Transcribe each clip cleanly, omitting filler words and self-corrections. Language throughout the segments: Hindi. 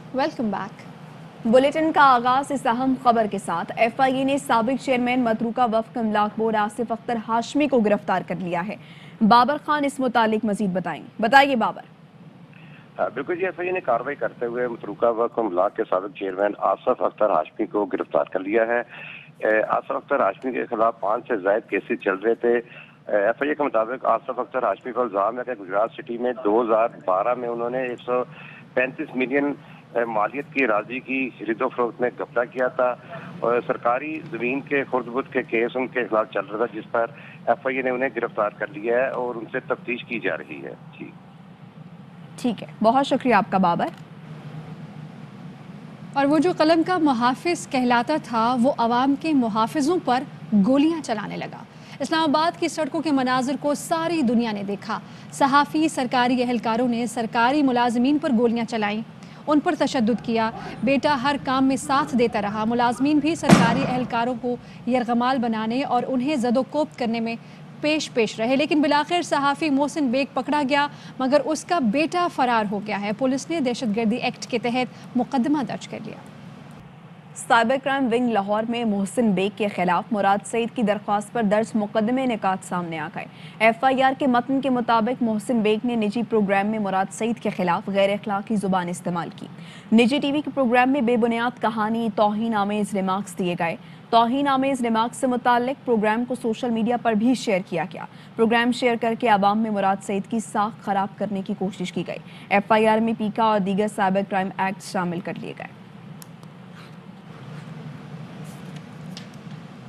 Welcome back. बुलेटिन का आगाज इस अहम खबर के साथ। एफआईए ने साबिक चेयरमैन मतरूका वक्फ इमलाक बोर्ड आसिफ अख्तर हाशमी को गिरफ्तार कर लिया है। बाबर खान इस मुतालिक मजीद बताइए बाबर। बिल्कुल जी, एफआईए ने कार्रवाई करते हुए मतरूका वक्फ इमलाक के साबिक चेयरमैन आसिफ अख्तर हाशमी को गिरफ्तार कर लिया है। आसिफ अख्तर हाशमी के खिलाफ 5 से ज्यादा केसेस चल रहे थे। एफआईए के मुताबिक आसिफ अख्तर हाशमी को इल्जाम है कि गुजरात सिटी में 2012 में उन्होंने 135 मिलियन मालियत की राजी की खरीदो फरोख्त में घपला किया था और सरकारी जमीन के खुर्द-बुर्द के केस उनके खिलाफ चल रहा था, जिस पर एफआईए ने उन्हें गिरफ्तार कर लिया है और उनसे तफ्तीश की जा रही है। जी ठीक है, बहुत शुक्रिया आपका बाबर। और वो जो कलम का मुहाफिज कहलाता था वो अवाम के मुहाफिजों पर गोलियां चलाने लगा। इस्लामाबाद की सड़कों के मनाजिर को सारी दुनिया ने देखा। सहाफ़ी, सरकारी एहलकारों ने सरकारी मुलाजमीन पर गोलियां चलाईं, उन पर तशद्दुद किया। बेटा हर काम में साथ देता रहा। मुलाजमीन भी सरकारी एहलकारों को यरगमाल बनाने और उन्हें ज़दोकोब्त करने में पेश रहे, लेकिन बिलाखिर सहाफ़ी मोहसिन बेग पकड़ा गया, मगर उसका बेटा फरार हो गया है। पुलिस ने दहशतगर्दी एक्ट के तहत मुकदमा दर्ज कर लिया। साइबर क्राइम विंग लाहौर में मोहसिन बेग के खिलाफ मुराद सईद की दरख्वास्त पर दर्ज मुकदमे निकात सामने आ गए। एफआईआर के मतन के मुताबिक मोहसिन बेग ने निजी प्रोग्राम में मुराद सईद के खिलाफ गैर अखलाकी जुबान इस्तेमाल की। निजी टीवी के प्रोग्राम में बेबुनियाद कहानी, तौहीन आमेज रिमार्क्स दिए गए। तौहीन आमेज रिमार्क्स से मुताल्लिक प्रोग्राम को सोशल मीडिया पर भी शेयर किया गया। प्रोग्राम शेयर करके आवाम में मुराद सईद की साख खराब करने की कोशिश की गई। एफआईआर में पीका और दीगर साइबर क्राइम एक्ट शामिल कर लिए गए।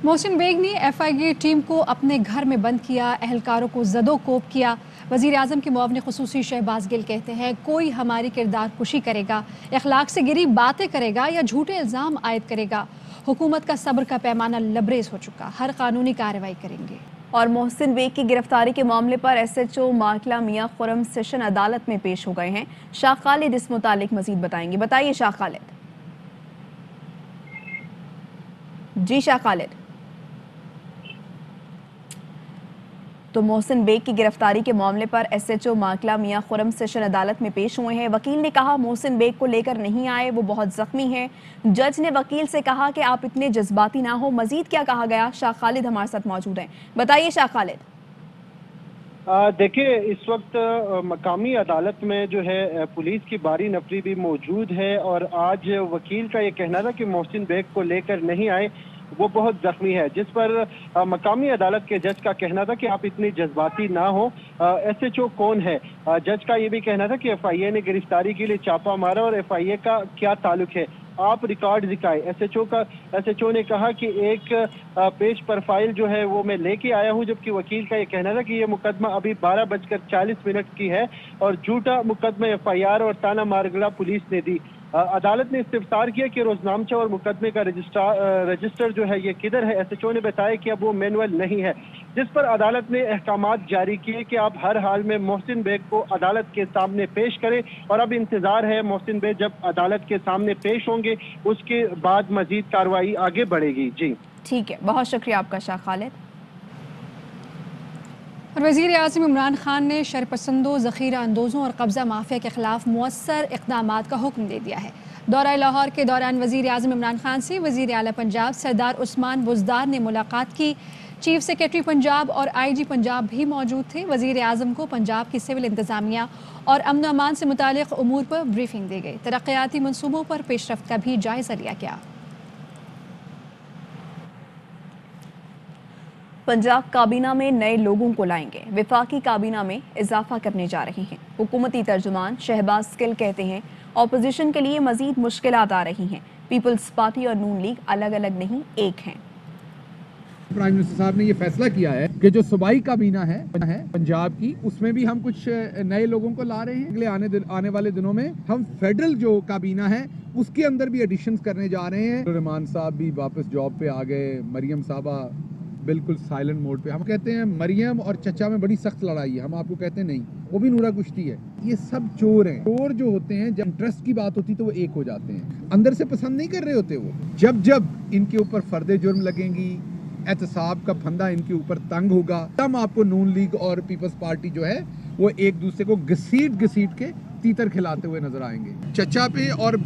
मोहसिन बेग ने एफआईए टीम को अपने घर में बंद किया, एहलकारों को ज़दोकोब किया। वज़ीर आज़म के मुआविन ख़ुसूसी शहबाज गिल कहते हैं, कोई हमारी किरदार कुशी करेगा, अखलाक से गिरी बातें करेगा या झूठे इल्ज़ाम आयद करेगा, हुकूमत का सब्र का पैमाना लबरेज हो चुका, हर कानूनी कार्रवाई करेंगे। और मोहसिन बेग की गिरफ्तारी के मामले पर एसएचओ माकला मियां खुरम सेशन अदालत में पेश हो गए हैं। शाह खालिद इस मुतालिक मजीद बताइए शाह खालिद। जी शाह खालिद। तो मोहसिन बेग की गिरफ्तारी के मामले पर एसएचओ माकला मियां खुरम सेशन अदालत में पेश हुए हैं। वकील ने कहा मोहसिन बेग को लेकर नहीं आए, वो बहुत जख्मी हैं। जज ने वकील से कहा कि आप इतने जज्बाती ना हो। मजीद क्या कहा गया? शाह खालिद हमारे साथ मौजूद हैं, बताइए शाह खालिद। देखिए, इस वक्त मकामी अदालत में जो है पुलिस की बारी नफरी भी मौजूद है और आज वकील का ये कहना था कि मोहसिन बेग को लेकर नहीं आए, वो बहुत जख्मी है, जिस पर मकामी अदालत के जज का कहना था कि आप इतनी जज्बाती ना हो। एसएचओ कौन है? जज का ये भी कहना था कि एफआईए ने गिरफ्तारी के लिए छापा मारा और एफआईए का क्या ताल्लुक है, आप रिकॉर्ड दिखाए। एसएचओ ने कहा कि एक पेश प्रोफाइल जो है वो मैं लेके आया हूं, जबकि वकील का ये कहना था कि ये मुकदमा अभी 12:40 की है और झूठा मुकदमा एफआईआर और ताना मारगला पुलिस ने दी। अदालत ने इस्तिफसार किया कि रोजनामचा और मुकदमे का रजिस्टर जो है ये किधर है। एसएचओ ने बताया कि अब वो मैनुअल नहीं है, जिस पर अदालत ने अहकामात जारी किए कि आप हर हाल में मोहसिन बेग को अदालत के सामने पेश करें और अब इंतजार है मोहसिन बेग जब अदालत के सामने पेश होंगे उसके बाद मजीद कार्रवाई आगे बढ़ेगी। जी ठीक है, बहुत शुक्रिया आपका शाह खालिद। और वज़ीर आज़म इमरान खान ने शरपसंदों, ज़ख़ीरा अंदोज़ों और कब्ज़ा माफिया के खिलाफ मुअस्सर इक़दामात का हुक्म दे दिया है। दौरा लाहौर के दौरान वज़ीर आज़म इमरान खान से वज़ीर आला पंजाब सरदार उस्मान बुज़दार ने मुलाकात की। चीफ सेक्रेटरी पंजाब और आईजी पंजाब भी मौजूद थे। वज़ीर आज़म को पंजाब की सिविल इंतज़ामिया और अमन अमान से मुतालिक उमूर पर ब्रीफिंग दी गई। तरक्याती मनसूबों पर पेशरफ्त का भी जायज़ा लिया गया। पंजाब काबीना में नए लोगों को लाएंगे, विफाकी काबीना में इजाफा करने जा रहे हैं। हुकूमती तर्जुमान शहबाज गिल कहते हैं ऑपोजिशन के लिए मजीद मुश्किलात आ रही हैं। पीपल्स पार्टी और नून लीग अलग अलग नहीं, एक हैं। प्राइम मिनिस्टर साहब ने ये फैसला किया है कि जो सूबाई काबीना है पंजाब की, उसमें भी हम कुछ नए लोगों को ला रहे हैं। अगले आने वाले दिनों में हम फेडरल जो काबीना है उसके अंदर भी एडिशंस करने जा रहे हैं। रहमान साहब भी वापस जॉब पे आ गए, मरियम साहबा बिल्कुल साइलेंट मोड पे। हम कहते हैं मरियम और चचा में बड़ी सख्त लड़ाई है, हम आपको कहते हैं नहीं, वो भी नूरा कुश्ती है। ये सब चोर हैं। चोर जो होते हैं जब इंटरेस्ट की बात होती तो वो एक हो जाते हैं, अंदर से पसंद नहीं कर रहे होते वो। जब इनके ऊपर फर्दे जुर्म लगेंगी, एहतसाब का फंदा इनके ऊपर तंग होगा, तब आपको नून लीग और पीपल्स पार्टी जो है वो एक दूसरे को घसीट के तीतर खिलाते हुए नजर आएंगे। चचा पे और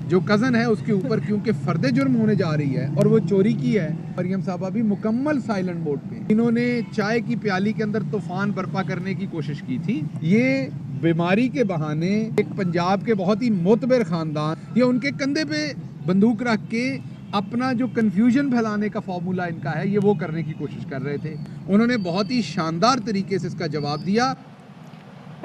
जो कज़न है उसके ऊपर क्योंकि फर्द जुर्म होने जा रही है और वो चोरी की है। मरियम साहबा भी मुकम्मल साइलेंट मोड पे, इन्होंने चाय की प्याली के अंदर तूफान बर्पा करने की कोशिश की थी। ये बीमारी के बहाने एक पंजाब के बहुत ही मोतबर खानदान, ये उनके कंधे पे बंदूक रख के अपना जो कंफ्यूजन फैलाने का फॉर्मूला इनका है, ये वो करने की कोशिश कर रहे थे। उन्होंने बहुत ही शानदार तरीके से इसका जवाब दिया।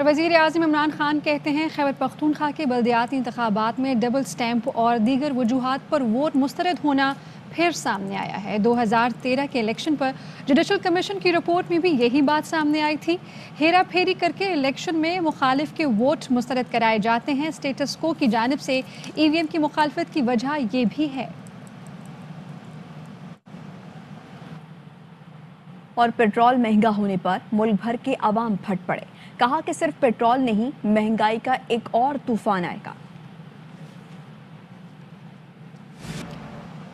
वज़ीर आज़म इमरान खान कहते हैं खैबर पख्तूनख्वा के बल्दियाती इंतखाबात में डबल स्टैंप और दीगर वजूहात पर वोट मुस्तरद होना फिर सामने आया है। 2013 के इलेक्शन पर जुडिशल कमीशन की रिपोर्ट में भी यही बात सामने आई थी। हेरा फेरी करके इलेक्शन में मुखालिफ के वोट मुस्तरद कराए जाते हैं। स्टेटस को की जानिब से ईवीएम की मुखालफत की वजह ये भी है। और पेट्रोल महंगा होने पर मुल्क भर के अवाम फट पड़े। कहा कि सिर्फ पेट्रोल नहीं, महंगाई का एक और तूफान आएगा।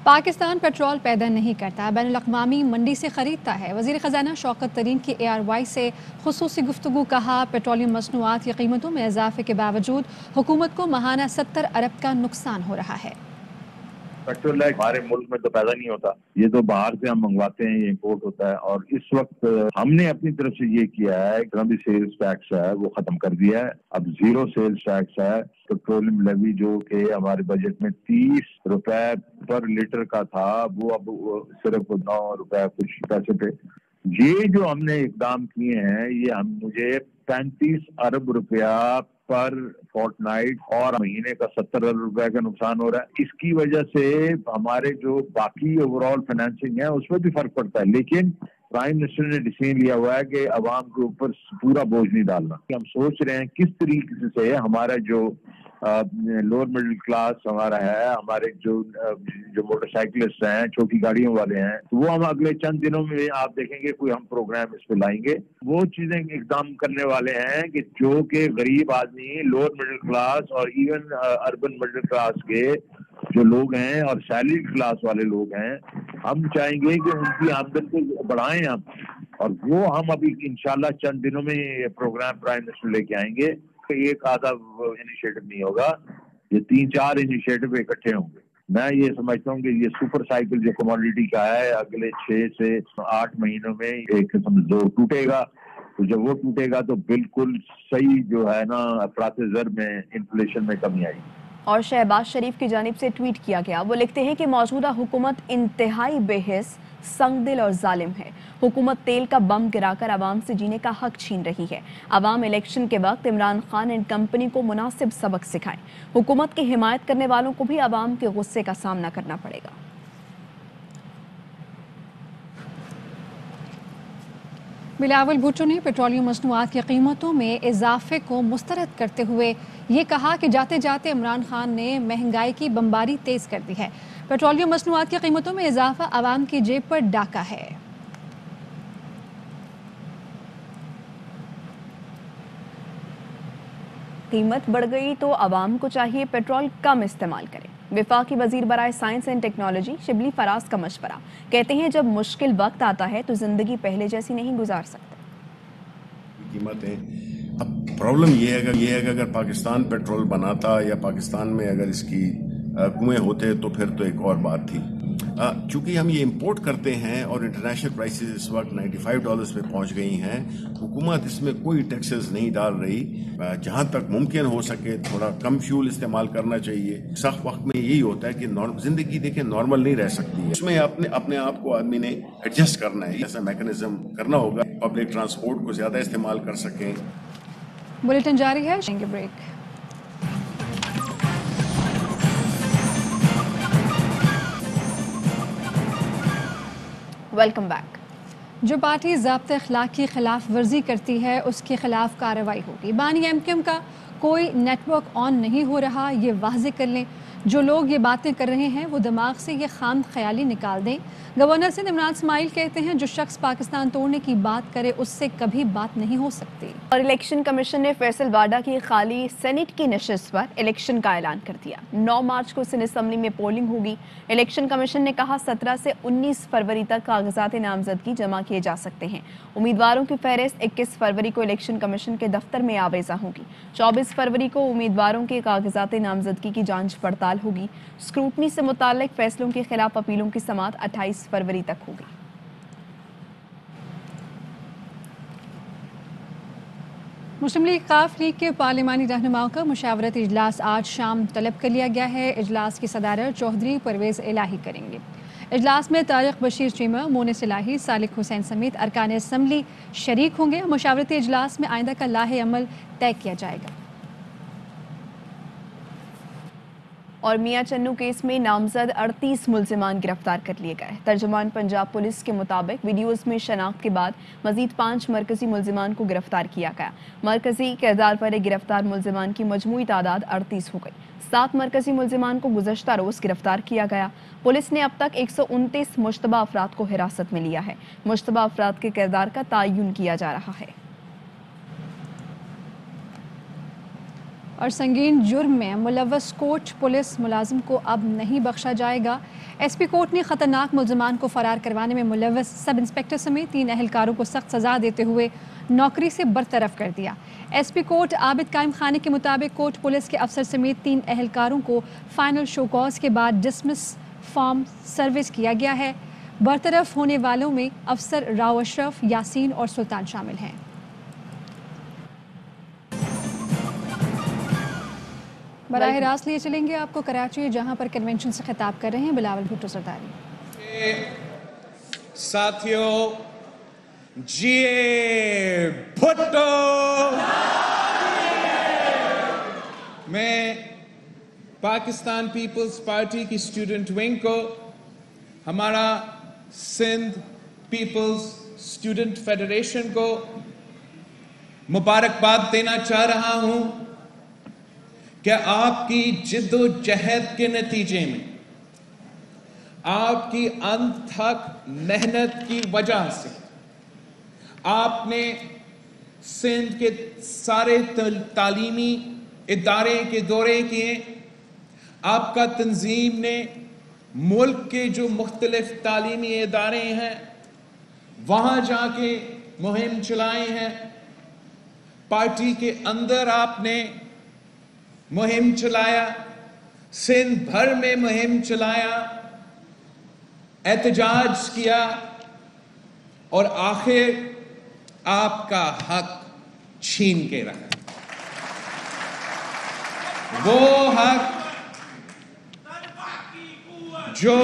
पाकिस्तान पेट्रोल पैदा नहीं करता, बैनुल-अक़वामी मंडी से खरीदता है। वज़ीर ख़जाना शौकत तरीन की ARY से खुसूसी गुफ्तगू। कहा पेट्रोलियम मसनूआत की कीमतों में इजाफे के बावजूद हुकूमत को माहाना 70 अरब का नुकसान हो रहा है। पेट्रोल हमारे मुल्क में तो पैदा नहीं होता, ये तो बाहर से हम मंगवाते हैं, ये इम्पोर्ट होता है। और इस वक्त हमने अपनी तरफ से ये किया है कि अभी सेल्स टैक्स है वो खत्म कर दिया है। अब 0 सेल्स टैक्स है। पेट्रोलियम लेवी जो कि हमारे बजट में 30 रुपए पर लीटर का था, वो अब सिर्फ 9 रुपए कुछ पैसे पे। ये जो हमने इकदाम किए हैं, ये मुझे 35 अरब रुपया पर फोर्टनाइट और महीने का 70 अरब रुपए का नुकसान हो रहा है। इसकी वजह से हमारे जो बाकी ओवरऑल फाइनेंसिंग है उसमें भी फर्क पड़ता है। लेकिन प्राइम मिनिस्टर ने डिसीजन लिया हुआ है कि अवाम के ऊपर पूरा बोझ नहीं डालना। हम सोच रहे हैं किस तरीके से हमारा जो लोअर मिडिल क्लास हमारा है, हमारे जो मोटरसाइकिलिस्ट हैं, छोटी गाड़ियों वाले हैं, तो वो हम अगले चंद दिनों में आप देखेंगे कोई हम प्रोग्राम इस पे लाएंगे। वो चीजें एकदम करने वाले हैं कि जो कि गरीब आदमी, लोअर मिडिल क्लास और इवन अर्बन मिडिल क्लास के जो लोग हैं और सैलरी क्लास वाले लोग हैं, हम चाहेंगे कि उनकी आमदन को बढ़ाएं हम। और वो हम अभी इंशाल्लाह चंद दिनों में ये प्रोग्राम प्राइम मिनिस्टर लेके आएंगे। एक आधा इनिशिएटिव नहीं होगा, ये 3-4 इनिशिएटिव इकट्ठे होंगे। मैं ये समझता हूँ कि ये सुपर साइकिल जो कमोडिटी का है, अगले 6 से 8 महीनों में एक किस्म जोर टूटेगा। तो जब वो टूटेगा तो बिल्कुल सही जो है ना, अफरात ज़र में, इन्फ्लेशन में कमी आएगी। और शहबाज शरीफ की जानिब से ट्वीट किया गया। वो लिखते हैं कि मौजूदा हुकूमत इंतहाई बेहिस, संगदिल और जालिम है। हुकूमत तेल का बम गिराकर आवाम से जीने का हक छीन रही है। आवाम इलेक्शन के वक्त इमरान खान एंड कंपनी को मुनासिब सबक सिखाएं। हुकूमत की हिमायत करने वालों को भी आवाम के गुस्से का सामना करना पड़ेगा। बिलावल भुट्टो ने पेट्रोलियम मसनूआत की कीमतों में इजाफे को मुस्तरद करते हुए ये कहा कि जाते जाते इमरान खान ने महंगाई की बमबारी तेज कर दी है। पेट्रोलियम मसनूआत की कीमतों में इजाफा आवाम की जेब पर डाका है। कीमत बढ़ गई तो आवाम को चाहिए पेट्रोल कम इस्तेमाल करें। वफाकी वजीर बराए science and technology Shibli Faraz का मशवरा। कहते हैं जब मुश्किल वक्त आता है तो जिंदगी पहले जैसी नहीं गुजार सकते। कीमतें अब प्रॉब्लम ये है कि अगर पाकिस्तान पेट्रोल बनाता या पाकिस्तान में अगर इसकी कुएं होते तो फिर तो एक और बात थी। चूंकि हम ये इंपोर्ट करते हैं और इंटरनेशनल प्राइसेस इस वक्त $95 पे पहुंच गई हैं, हुकूमत इसमें कोई टैक्सेस नहीं डाल रही। जहां तक मुमकिन हो सके थोड़ा कम फ्यूल इस्तेमाल करना चाहिए। सख्त वक्त में यही होता है कि जिंदगी देखें नॉर्मल नहीं रह सकती है, उसमें अपने आप को आदमी ने एडजस्ट करना है। ऐसा मैकेनिज्म करना होगा, पब्लिक ट्रांसपोर्ट को ज्यादा इस्तेमाल कर सकें। बुलेटिन जारी है, ब्रेक। Welcome back. जो पार्टी ज़ाब्ते अखलाक की खिलाफ वर्जी करती है उसके खिलाफ कार्रवाई होगी। बानी MKM का कोई नेटवर्क ऑन नहीं हो रहा, ये वाज़े कर लें। जो लोग ये बातें कर रहे हैं वो दिमाग से ये खाम ख्याली निकाल दें। गवर्नर सिंध इमरान इस्माइल कहते हैं जो शख्स पाकिस्तान तोड़ने की बात करे उससे कभी बात नहीं हो सकती। और इलेक्शन कमीशन ने फैसल वाडा की खाली सेनेट की नशिस्त पर इलेक्शन का ऐलान कर दिया। 9 मार्च को सिंध असम्बली में पोलिंग होगी। इलेक्शन कमीशन ने कहा 17 से 19 फरवरी तक कागजात नामजदगी जमा किए जा सकते हैं। उम्मीदवारों की फहरिस्त 21 फरवरी को इलेक्शन कमीशन के दफ्तर में आवेजा होगी। 24 फरवरी को उम्मीदवारों के कागजात नामजदगी की जाँच पड़ताल पड़ताल होगी। स्क्रूटनी से मुताल्लिक फैसलों के खिलाफ अपीलों की समाअत 28 फरवरी तक होगी। मुस्लिम लीग काफ लीग के पार्लिमानी रहनुमाओं का मुशावरती इजलास आज शाम तलब कर लिया गया है। इजलास की सदारत चौधरी परवेज़ इलाही करेंगे। इजलास में तारिक बशीर चीमा, मोनिस इलाही, सालिक हुसैन समेत अरकान असम्बली शरीक होंगे। मुशावरती इजलास में आइंदा का लाहे अमल तय किया जाएगा। और मियां चन्नू केस में नामजद 38 मुल्जिमान गिरफ्तार कर लिए गए। तर्जुमान पंजाब पुलिस के मुताबिक वीडियोस में शनाख्त के बाद मजीद 5 मरकजी मुल्जिमान को गिरफ्तार किया गया। मरकजी किरदार पर गिरफ्तार मुल्जिमान की मजमूई तादाद 38 हो गई। 7 मरकजी मुल्जिमान को गुज़श्ता रोज गिरफ्तार किया गया। पुलिस ने अब तक 129 मुश्तबा अफराद को हिरासत में लिया है। मुश्तबा अफराद के किरदार का तयन किया जा रहा है। और संगीन जुर्म में मुलव्वस कोर्ट पुलिस मुलाजिम को अब नहीं बख्शा जाएगा। एसपी कोर्ट ने खतरनाक मुल्जिमान को फरार करवाने में मुलव्वस सब इंस्पेक्टर समेत 3 एहलकारों को सख्त सजा देते हुए नौकरी से बरतरफ कर दिया। एसपी कोर्ट आबिद कायम खानी के मुताबिक कोर्ट पुलिस के अफसर समेत 3 एहलकारों को फाइनल शोकॉज के बाद डिसमिस फॉर्म सर्विस किया गया है। बरतरफ होने वालों में अफसर राव अशरफ, यासीन और सुल्तान शामिल हैं। बराह रास्त लिए चलेंगे आपको कराची, जहां पर कन्वेंशन से खिताब कर रहे हैं बिलावल भुट्टो सरदारी। साथियों, जिए भुट्टो। मैं पाकिस्तान पीपल्स पार्टी की स्टूडेंट विंग को, हमारा सिंध पीपल्स स्टूडेंट फेडरेशन को मुबारकबाद देना चाह रहा हूं कि आपकी जिद्दोजहद के नतीजे में, आपकी अनथक मेहनत की वजह से आपने सिंध के सारे तालीमी इदारे के दौरे किए। आपका तंजीम ने मुल्क के जो मुख्तलिफ तालीमी इदारे हैं वहां जाके मुहिम चलाए हैं। पार्टी के अंदर आपने मुहिम चलाया, सिंध भर में मुहिम चलाया, एहतजाज किया और आखिर आपका हक छीन के रखा। वो हक जो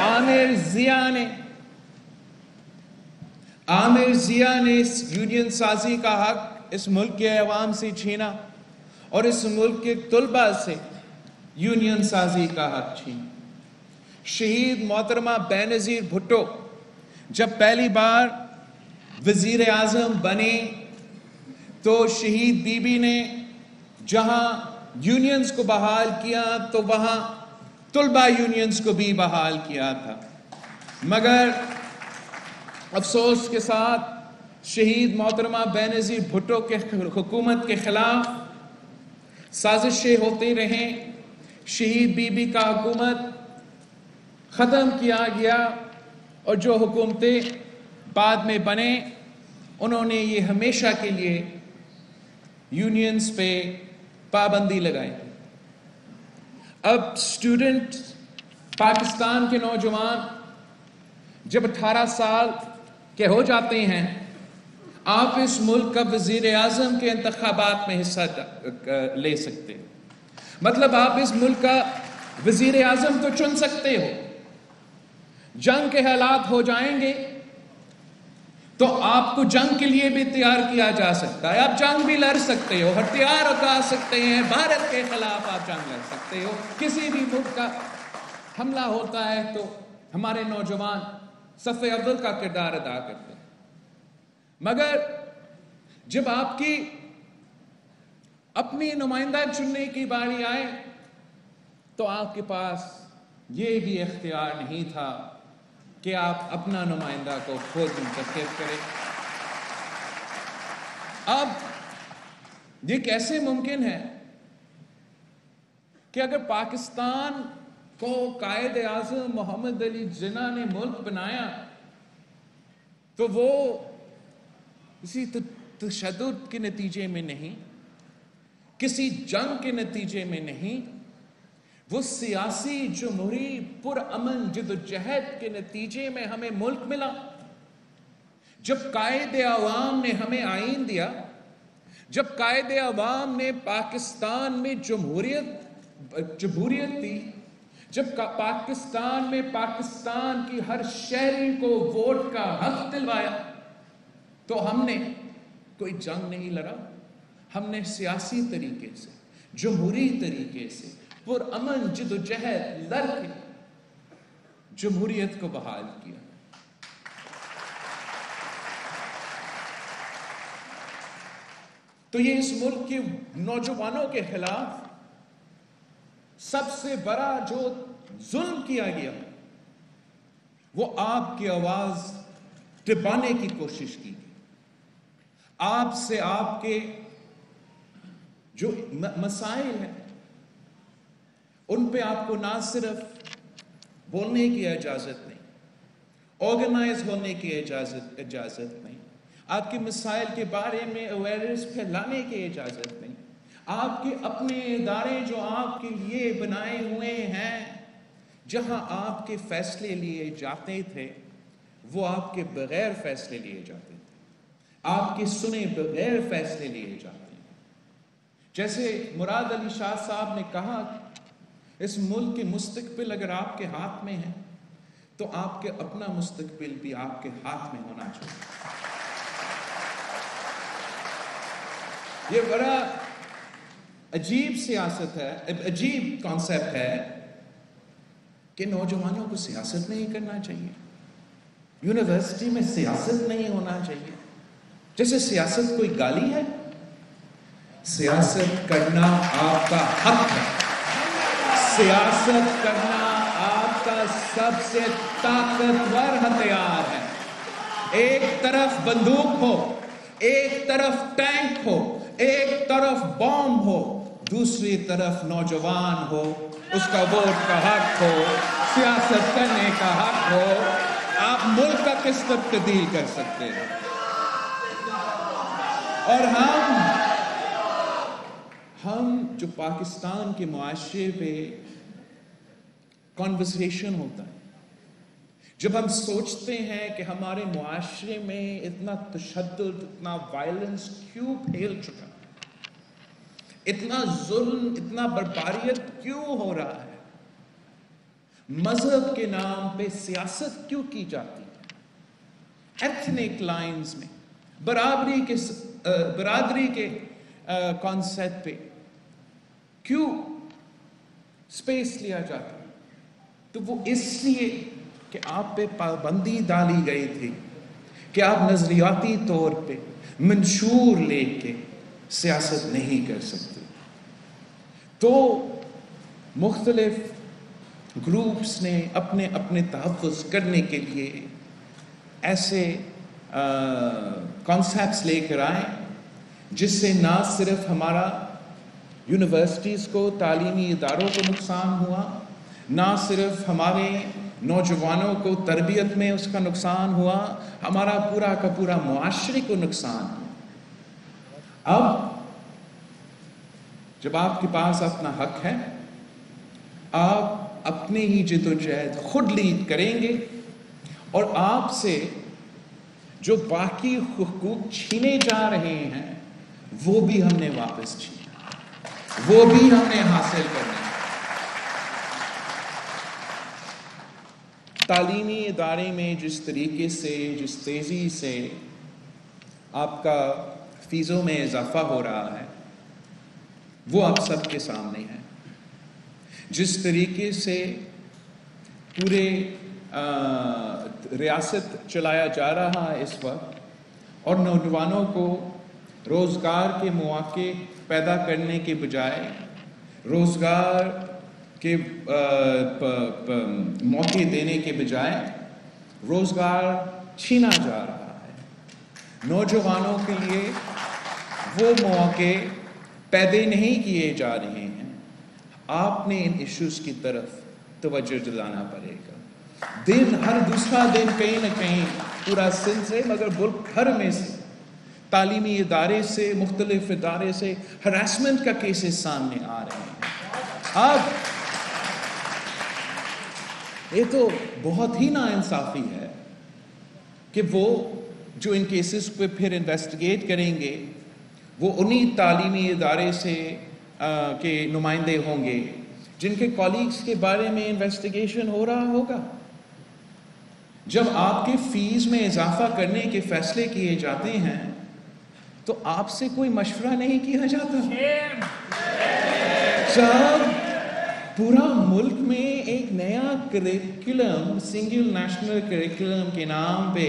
आमिर जिया ने यूनियन साजी का हक इस मुल्क के अवाम से छीना और इस मुल्क के तुलबा से यूनियन साजी का हक छीना। शहीद मोहतरमा बेनज़ीर भुट्टो जब पहली बार वजीर आजम बने तो शहीद बीबी ने जहां यूनियंस को बहाल किया तो वहां तुलबा यूनियंस को भी बहाल किया था। मगर अफसोस के साथ शहीद मोहतरमा बेनज़ीर भुट्टो के हुकूमत के खिलाफ साजिशें होती रहें। शहीद बीबी का हुकूमत ख़त्म किया गया और जो हुकूमतें बाद में बने उन्होंने ये हमेशा के लिए यूनियंस पे पाबंदी लगाई। अब स्टूडेंट पाकिस्तान के नौजवान जब 18 साल के हो जाते हैं, आप इस मुल्क का वजीर आजम के इंतखाबात में हिस्सा ले सकते हो। मतलब आप इस मुल्क का वजीर आजम तो चुन सकते हो। जंग के हालात हो जाएंगे तो आपको जंग के लिए भी तैयार किया जा सकता है। आप जंग भी लड़ सकते हो, हथियार उठा सकते हैं, भारत के खिलाफ आप जंग लड़ सकते हो। किसी भी मुल्क का हमला होता है तो हमारे नौजवान सफ़े अव्वल का किरदार अदा करते हैं। मगर जब आपकी अपनी नुमाइंदा चुनने की बारी आए तो आपके पास ये भी इख्तियार नहीं था कि आप अपना नुमाइंदा को खुद मुंतखब करें। अब ये कैसे मुमकिन है कि अगर पाकिस्तान को कायद आज़म मोहम्मद अली जिन्ना ने मुल्क बनाया तो वो इसी तशद्दुद के नतीजे में नहीं, किसी जंग के नतीजे में नहीं, वो सियासी जमहूरी पुरअमन जिद्दोजहद के नतीजे में हमें मुल्क मिला। जब कायदे अवाम ने हमें आईन दिया, जब कायदे अवाम ने पाकिस्तान में जमहूरियत दी, जब पाकिस्तान में पाकिस्तान की हर शहरी को वोट का हक दिलवाया, तो हमने कोई जंग नहीं लड़ा। हमने सियासी तरीके से, जमहूरी तरीके से पुरअमन जिद्दोजहद लड़के जमहूरियत को बहाल किया। तो ये इस मुल्क के नौजवानों के खिलाफ सबसे बड़ा जो जुल्म किया गया, वो आपकी आवाज दबाने की कोशिश की गई। आपसे आपके जो मसाइल हैं, उन पे आपको ना सिर्फ बोलने की इजाजत नहीं, ऑर्गेनाइज होने की इजाजत नहीं, आपके मसाइल के बारे में अवेयरनेस फैलाने की इजाजत नहीं। आपके अपने इदारे जो आपके लिए बनाए हुए हैं, जहां आपके फैसले लिए जाते थे, वो आपके बगैर फैसले लिए जाते थे, आपके सुने बगैर फैसले लिए जाते हैं। जैसे मुराद अली शाह साहब ने कहा, इस मुल्क के मुस्तकबिल अगर आपके हाथ में है, तो आपके अपना मुस्तकबिल भी आपके हाथ में होना चाहिए। ये बड़ा अजीब सियासत है, अजीब कॉन्सेप्ट है कि नौजवानों को सियासत नहीं करना चाहिए, यूनिवर्सिटी में सियासत नहीं होना चाहिए, जैसे सियासत कोई गाली है। सियासत करना आपका हक है, सियासत करना आपका सबसे ताकतवर हथियार है। एक तरफ बंदूक हो, एक तरफ टैंक हो, एक तरफ बॉम्ब हो, दूसरी तरफ नौजवान हो, उसका वोट का हक हो, सियासत करने का हक हो, आप मुल्क का किस्मत तब्दील कर सकते हैं। और हम जो पाकिस्तान के मुआशरे पे कॉन्वर्सेशन होता है, जब हम सोचते हैं कि हमारे मुआशरे में इतना तशद्दुद, इतना वायलेंस क्यों फैल चुका, इतना जुल्म, इतना बर्बारियत क्यों हो रहा है, मजहब के नाम पे सियासत क्यों की जाती है, एथनिक लाइंस में बरादरी के कॉन्सेप्ट पे क्यों स्पेस लिया जाता है, तो वो इसलिए कि आप पे पाबंदी डाली गई थी कि आप नजरियाती तौर पे मंशूर लेके सियासत नहीं कर सकते। तो मुख्तलिफ ग्रुप्स ने अपने अपने तहफ़्फ़ुज़ करने के लिए ऐसे कॉन्सेप्ट्स लेकर आए, जिससे ना सिर्फ हमारा यूनिवर्सिटीज़ को, तालीमी इदारों को नुकसान हुआ, ना सिर्फ हमारे नौजवानों को तरबियत में उसका नुकसान हुआ, हमारा पूरा का पूरा मुआशरे को नुकसान हुआ। अब जब आपके पास अपना हक है, आप अपने ही जिद्दोजहद खुद लीड करेंगे, और आपसे जो बाकी हुकूक छीने जा रहे हैं, वो भी हमने वापस छीने, वो भी हमने हासिल करना। तालीमी इदारे में जिस तरीके से, जिस तेज़ी से आपका फीसों में इजाफा हो रहा है, वो आप सबके सामने है। जिस तरीके से पूरे रियासत चलाया जा रहा है इस वक्त, और नौजवानों को रोज़गार के मौके पैदा करने के बजाय रोज़गार के मौके देने के बजाय रोज़गार छीना जा रहा है। नौजवानों के लिए वो मौके पैदा नहीं किए जा रहे हैं। आपने इन इश्यूज़ की तरफ तवज्जो दिलाना पड़ेगा। दिन हर दूसरा दिन कहीं ना कहीं पूरा सिलसिले, मगर मुल्क भर में से तालीमी इदारे से, मुख्तलिफ इदारे से हरासमेंट का केसेस सामने आ रहे हैं। अब ये तो बहुत ही नाइंसाफी है कि वो जो इन केसेस पे फिर इन्वेस्टिगेट करेंगे वो उन्हीं तालीमी इदारे से के नुमाइंदे होंगे जिनके कॉलीग्स के बारे में इन्वेस्टिगेशन हो रहा होगा। जब आपके फीस में इजाफा करने के फैसले किए जाते हैं तो आपसे कोई मशवरा नहीं किया जाता। जब पूरा मुल्क में एक नया करिकुलम, सिंगल नेशनल करिकुलम के नाम पे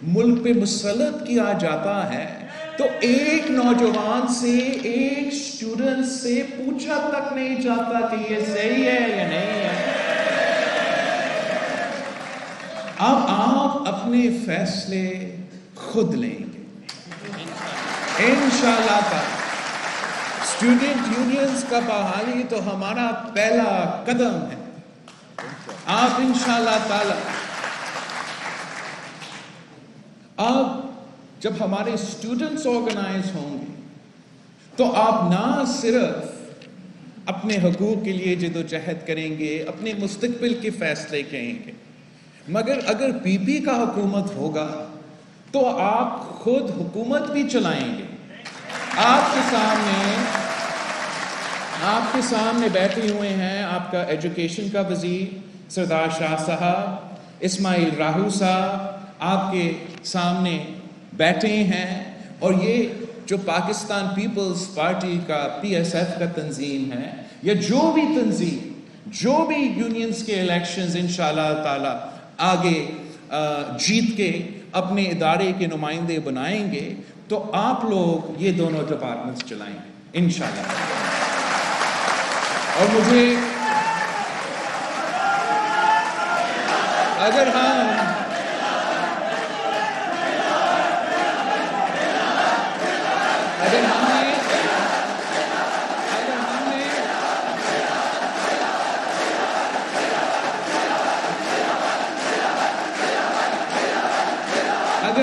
मुल्क पे मुसल्लत किया जाता है तो एक नौजवान से, एक स्टूडेंट से पूछा तक नहीं जाता कि ये सही है या नहीं है। अब आप अपने फैसले खुद लेंगे इंशाअल्लाह ताला। स्टूडेंट यूनियंस का बहाली तो हमारा पहला कदम है। आप इंशाअल्लाह ताला अब जब हमारे स्टूडेंट्स ऑर्गेनाइज होंगे तो आप ना सिर्फ अपने हकूक के लिए जदोजहद करेंगे, अपने मुस्तकबिल के फैसले करेंगे, मगर अगर पीपी का हुकूमत होगा तो आप खुद हुकूमत भी चलाएंगे। आपके सामने बैठे हुए हैं आपका एजुकेशन का वजीर सरदार शाह साहब, इस्माइल राहू साहब आपके सामने बैठे हैं और ये जो पाकिस्तान पीपल्स पार्टी का PSF का तंजीम है या जो भी तंजीम, जो भी यूनियंस के इलेक्शंस इंशाअल्लाह ताला आगे जीत के अपने इदारे के नुमाइंदे बनाएंगे तो आप लोग ये दोनों डिपार्टमेंट्स चलाएंगे इंशाअल्लाह। और मुझे अगर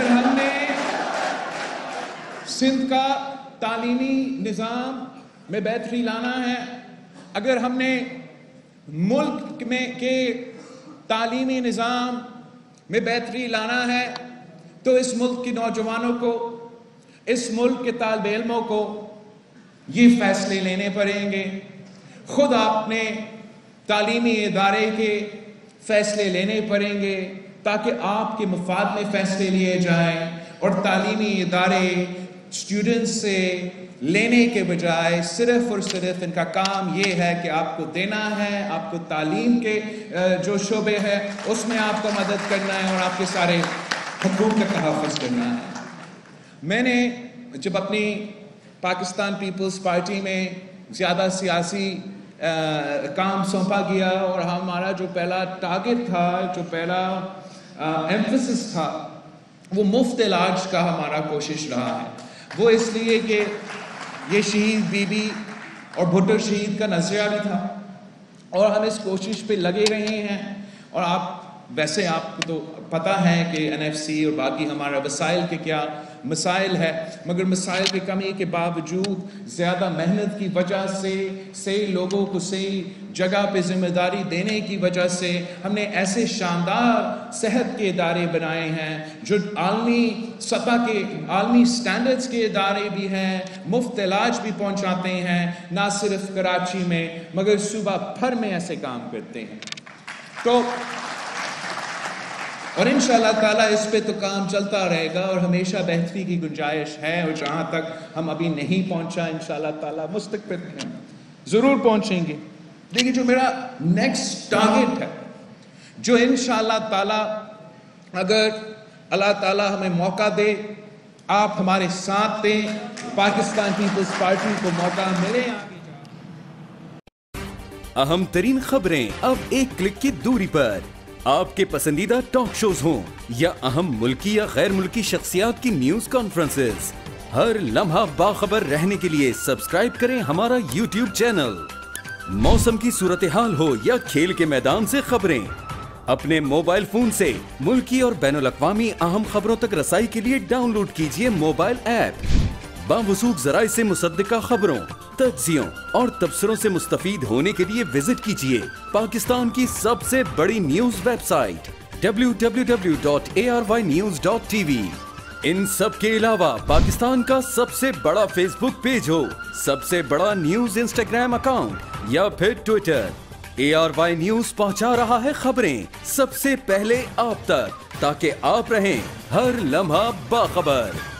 हमने सिंध का तालीमी निज़ाम में बेहतरी लाना है, अगर हमने मुल्क में के तालीमी निज़ाम में बेहतरी लाना है तो इस मुल्क के नौजवानों को, इस मुल्क के तालिब इल्मों को ये फैसले लेने पड़ेंगे। खुद आपने तालीमी इदारे के फैसले लेने पड़ेंगे ताकि आपके मुफाद में फैसले लिए जाएं और तालीमी इदारे स्टूडेंट्स से लेने के बजाय सिर्फ और सिर्फ इनका काम ये है कि आपको देना है, आपको तालीम के जो शोबे है उसमें आपको मदद करना है और आपके सारे हुकूक का तहफ़्फ़ुज़ करना है। मैंने जब अपनी पाकिस्तान पीपल्स पार्टी में ज़्यादा सियासी काम सौंपा गया और हमारा जो पहला टारगेट था, जो पहला एम्फेसिस था वो मुफ्त इलाज का हमारा कोशिश रहा है। वो इसलिए कि ये शहीद बीबी और भुट्टो शहीद का नज़रिया भी था और हम इस कोशिश पे लगे रहे हैं। और आप वैसे आपको तो पता है कि NFC और बाकी हमारा वसाइल के क्या मसाइल है, मगर मसाइल की कमी के बावजूद ज़्यादा मेहनत की वजह से, सही लोगों को सही जगह पे जिम्मेदारी देने की वजह से हमने ऐसे शानदार सेहत के इदारे बनाए हैं जो आलमी सतह के, आलमी स्टैंडर्ड्स के इदारे भी हैं, मुफ्त इलाज भी पहुंचाते हैं, ना सिर्फ कराची में मगर सूबा भर में ऐसे काम करते हैं। तो और इंशाअल्लाह ताला इस पे तो काम चलता रहेगा और हमेशा बेहतरी की गुंजाइश है और जहाँ तक हम अभी नहीं पहुँचा इंशाअल्लाह ताला मुस्तक़बिल में ज़रूर पहुँचेंगे। देखिए जो मेरा नेक्स्ट टारगेट है, जो इंशाअल्लाह ताला अगर अल्लाह ताला हमें मौका दे, आप हमारे साथ दें, पाकिस्तान पीपल्स पार्टी को मौका मिले। अहम तरीन खबरें अब एक क्लिक की दूरी पर, आपके पसंदीदा टॉक शोज हों या अहम मुल्की या गैर मुल्की शख्सियात की न्यूज कॉन्फ्रेंसेस, हर लम्हा बाखबर रहने के लिए सब्सक्राइब करें हमारा YouTube चैनल। मौसम की सूरत हाल हो या खेल के मैदान से खबरें, अपने मोबाइल फोन से मुल्की और बैनुल-अक़वामी अहम खबरों तक रसाई के लिए डाउनलोड कीजिए मोबाइल ऐप। बावसूख ज़राए से मुसद्दिका खबरों, तज्ज़ियों और तबसरों से मुस्तफीद होने के लिए विजिट कीजिए पाकिस्तान की सबसे बड़ी न्यूज वेबसाइट www.arvnews.tv। इन सब के अलावा पाकिस्तान का सबसे बड़ा फेसबुक पेज हो, सबसे बड़ा न्यूज इंस्टाग्राम अकाउंट या फिर ट्विटर, ARY न्यूज पहुंचा रहा है खबरें सबसे पहले आप तक, ताकि आप रहें हर लम्हा बाखबर।